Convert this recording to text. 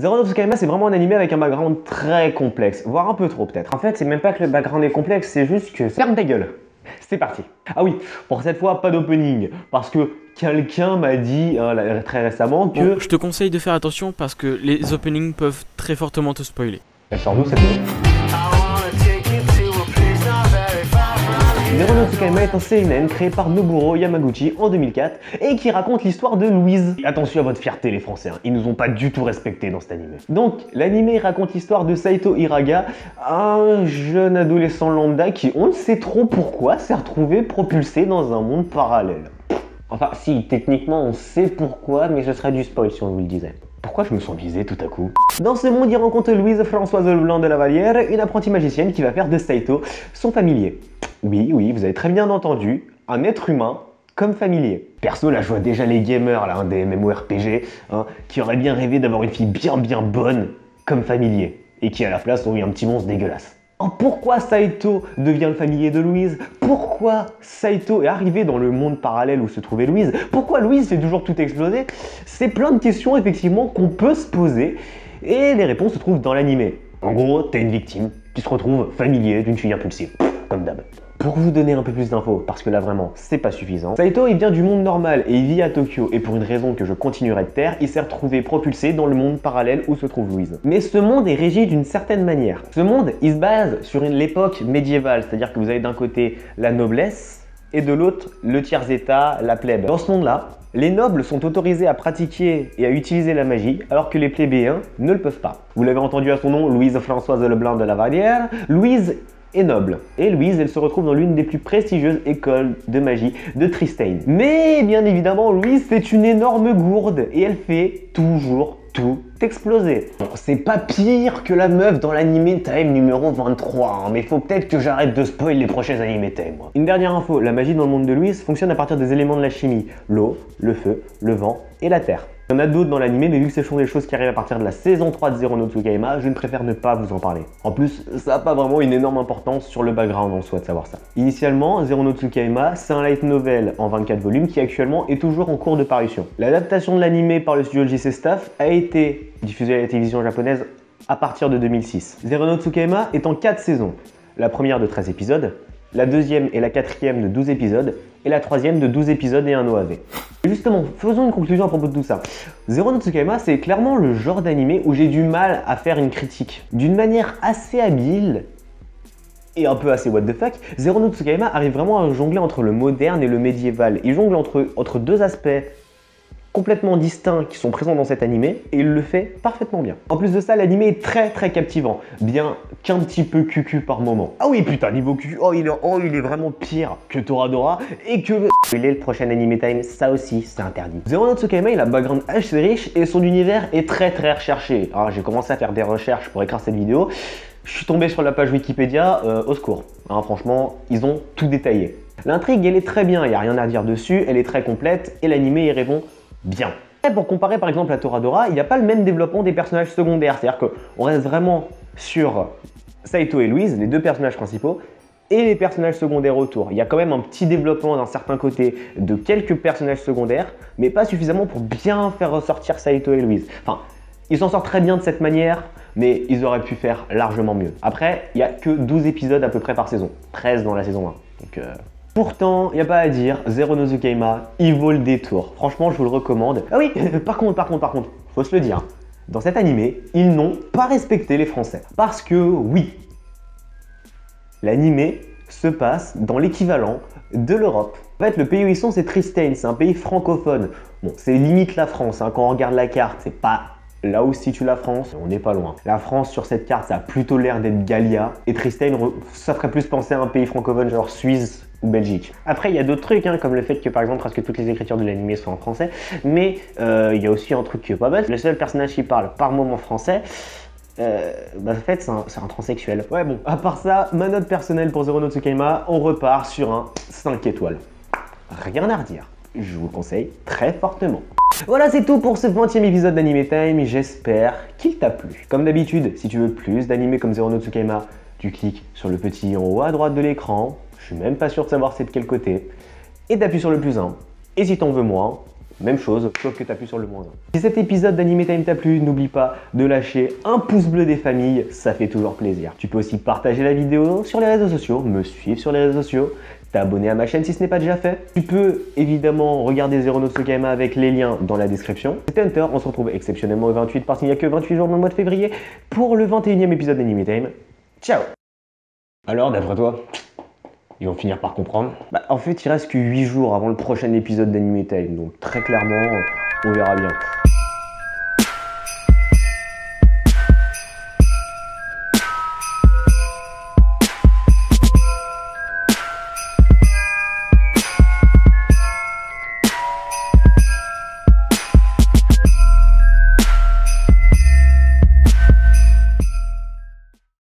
Zero no Tsukaima, c'est vraiment un animé avec un background très complexe, voire un peu trop peut-être. En fait, c'est même pas que le background est complexe, c'est juste que... Ferme ta gueule. C'est parti. Ah oui, pour cette fois, pas d'opening, parce que quelqu'un m'a dit très récemment que... Bon, je te conseille de faire attention parce que les openings peuvent très fortement te spoiler. Elle sort d'où cette vidéo? Zero no Tsukaima est un seinen créé par Nobuo Yamaguchi en 2004 et qui raconte l'histoire de Louise. Attention à votre fierté les Français, hein. Ils nous ont pas du tout respectés dans cet animé. Donc l'animé raconte l'histoire de Saito Hiraga, un jeune adolescent lambda qui, on ne sait trop pourquoi, s'est retrouvé propulsé dans un monde parallèle. Enfin si, techniquement on sait pourquoi, mais ce serait du spoil si on vous le disait. Pourquoi je me sens visé tout à coup? Dans ce monde, il rencontre Louise Françoise Leblanc de la Vallière, une apprentie magicienne qui va faire de Saito son familier. Oui, vous avez très bien entendu, un être humain comme familier. Perso, là je vois déjà les gamers, là, des MMORPG, qui auraient bien rêvé d'avoir une fille bien bonne comme familier, et qui à la place ont eu un petit monstre dégueulasse. Pourquoi Saito devient le familier de Louise? Pourquoi Saito est arrivé dans le monde parallèle où se trouvait Louise? Pourquoi Louise fait toujours tout exploser? C'est plein de questions effectivement qu'on peut se poser et les réponses se trouvent dans l'animé. En gros, t'es une victime, tu te retrouves familier d'une fille impulsive, comme d'hab. Pour vous donner un peu plus d'infos, parce que là vraiment c'est pas suffisant, Saito il vient du monde normal et il vit à Tokyo et pour une raison que je continuerai de taire, il s'est retrouvé propulsé dans le monde parallèle où se trouve Louise. Mais ce monde est régi d'une certaine manière. Ce monde il se base sur l'époque médiévale, c'est-à-dire que vous avez d'un côté la noblesse et de l'autre le tiers-état, la plèbe. Dans ce monde-là, les nobles sont autorisés à pratiquer et à utiliser la magie, alors que les plébéiens ne le peuvent pas. Vous l'avez entendu à son nom, Louise Françoise Leblanc de la Vallière, Louise est noble. Et Louise, elle se retrouve dans l'une des plus prestigieuses écoles de magie de Tristane. Mais bien évidemment, Louise, c'est une énorme gourde et elle fait toujours tout exploser. Bon, c'est pas pire que la meuf dans l'anime time numéro 23, mais faut peut-être que j'arrête de spoil les prochains anime time, moi. Une dernière info, la magie dans le monde de Louise fonctionne à partir des éléments de la chimie, l'eau, le feu, le vent et la terre. Il y en a d'autres dans l'anime, mais vu que ce sont des choses qui arrivent à partir de la saison 3 de Zero no Tsukaima, je ne préfère ne pas vous en parler. En plus, ça n'a pas vraiment une énorme importance sur le background en soi de savoir ça. Initialement, Zero no Tsukaima, c'est un light novel en 24 volumes qui actuellement est toujours en cours de parution. L'adaptation de l'anime par le studio JC Staff a été diffusée à la télévision japonaise à partir de 2006. Zero no Tsukaima est en 4 saisons. La première de 13 épisodes, la deuxième et la quatrième de 12 épisodes, et la troisième de 12 épisodes et un OAV. Et justement, faisons une conclusion à propos de tout ça. Zero no Tsukaima, c'est clairement le genre d'animé où j'ai du mal à faire une critique. D'une manière assez habile, et un peu assez what the fuck, Zero no Tsukaima arrive vraiment à jongler entre le moderne et le médiéval. Il jongle entre deux aspects complètement distincts qui sont présents dans cet animé et il le fait parfaitement bien. En plus de ça, l'animé est très captivant, bien qu'un petit peu cucu par moment. Ah oui putain, niveau cucu, il est vraiment pire que Toradora et que il est le prochain anime time, ça aussi c'est interdit. Zero no Tsukaima, il a un background assez riche et son univers est très recherché. Alors j'ai commencé à faire des recherches pour écrire cette vidéo, je suis tombé sur la page Wikipédia, au secours. Franchement, ils ont tout détaillé. L'intrigue elle est très bien, il n'y a rien à dire dessus, elle est très complète et l'animé y répond bien. Et pour comparer par exemple à Toradora, il n'y a pas le même développement des personnages secondaires, c'est-à-dire qu'on reste vraiment sur Saito et Louise, les deux personnages principaux, et les personnages secondaires autour. Il y a quand même un petit développement d'un certain côté de quelques personnages secondaires, mais pas suffisamment pour bien faire ressortir Saito et Louise. Enfin, ils s'en sortent très bien de cette manière, mais ils auraient pu faire largement mieux. Après, il n'y a que 12 épisodes à peu près par saison, 13 dans la saison 1. Donc, pourtant, il n'y a pas à dire, Zero no Tsukaima, il vaut le détour. Franchement, je vous le recommande. Ah oui, par contre, faut se le dire, dans cet animé, ils n'ont pas respecté les Français. Parce que oui, l'animé se passe dans l'équivalent de l'Europe. En fait, le pays où ils sont, c'est Tristane, c'est un pays francophone. Bon, c'est limite la France, quand on regarde la carte, c'est pas là où se situe la France, on n'est pas loin. La France sur cette carte, ça a plutôt l'air d'être Gallia, et Tristane, ça ferait plus penser à un pays francophone genre Suisse ou Belgique. Après, il y a d'autres trucs, comme le fait que par exemple presque toutes les écritures de l'anime sont en français, mais il y a aussi un truc qui est pas bête. Le seul personnage qui parle par moment français, en fait c'est un transsexuel. Ouais bon, à part ça, ma note personnelle pour Zero no Tsukaima, on repart sur un 5 étoiles. Rien à redire, je vous le conseille très fortement. Voilà, c'est tout pour ce 20e épisode d'Anime Time, j'espère qu'il t'a plu. Comme d'habitude, si tu veux plus d'animés comme Zero no Tsukaima, tu cliques sur le petit en haut à droite de l'écran, je suis même pas sûr de savoir c'est de quel côté, et t'appuies sur le +1. Et si t'en veux moins, même chose, sauf que tu appuies sur le moins 1. Si cet épisode d'Anime Time t'a plu, n'oublie pas de lâcher un pouce bleu des familles, ça fait toujours plaisir. Tu peux aussi partager la vidéo sur les réseaux sociaux, me suivre sur les réseaux sociaux, t'abonner à ma chaîne si ce n'est pas déjà fait. Tu peux évidemment regarder Zero no Tsukaima avec les liens dans la description. C'était Hunter, on se retrouve exceptionnellement au 28 parce qu'il n'y a que 28 jours dans le mois de février pour le 21e épisode d'Anime Time. Ciao! Alors, d'après toi, ils vont finir par comprendre? Bah, en fait, il reste que 8 jours avant le prochain épisode d'Anime Time, donc très clairement, on verra bien.